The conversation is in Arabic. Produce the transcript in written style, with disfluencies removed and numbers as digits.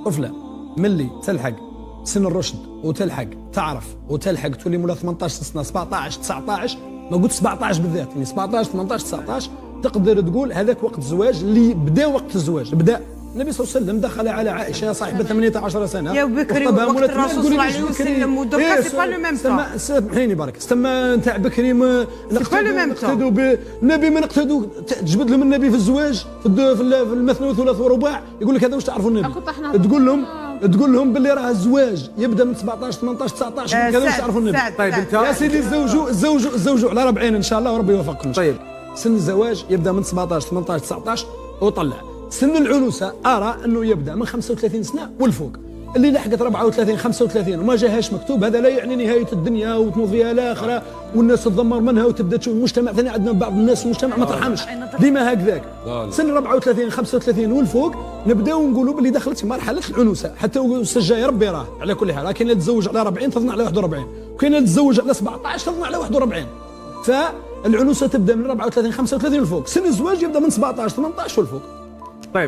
طفله ملي تلحق سن الرشد وتلحق تعرف وتلحق تولي مولا 18 سنه 17 19 ما قلت 17 بالذات يعني 17 18 19 تقدر تقول هذاك وقت الزواج اللي بدا وقت الزواج بدا. النبي صلى الله عليه وسلم دخل على عائشه صاحبه 18 سنه يا بكري وقت الرسول صلى الله عليه وسلم ودوكا سي با لو ميم طون. سامحيني برك استما نتاع بكري ما نقتدوا بالنبي ما نقتدوا تجبد لهم النبي في الزواج في المثنى والثلاث والرباع يقول لك هذا واش تعرفوا النبي تقول لهم باللي راه الزواج يبدا من 17 18 19 كذا واش تعرفوا النبي. طيب انت يا سيدي الزوج على 40 ان شاء الله وربي يوفقكم. طيب سن الزواج يبدا من 17 18 19 وطلع. سن العنوسه ارى انه يبدا من 35 سنه والفوق. اللي لحقت 34 35 وما جاهاش مكتوب هذا لا يعني نهايه الدنيا وتموت فيها الاخره والناس تدمر منها وتبدا تشوف المجتمع ثاني. عندنا بعض الناس في المجتمع ما ترحمش ديما هكذاك. سن 34 35 والفوق نبداو نقولوا باللي دخلت في مرحله العنوسه. حتى السجايه ربي راه على كل حال كاين اللي تزوج على 40 تظن على 41 وكاين اللي تزوج على 17 تظن على 41. فالعنوسه تبدا من 34 35 والفوق. سن الزواج يبدا من 17 18 والفوق.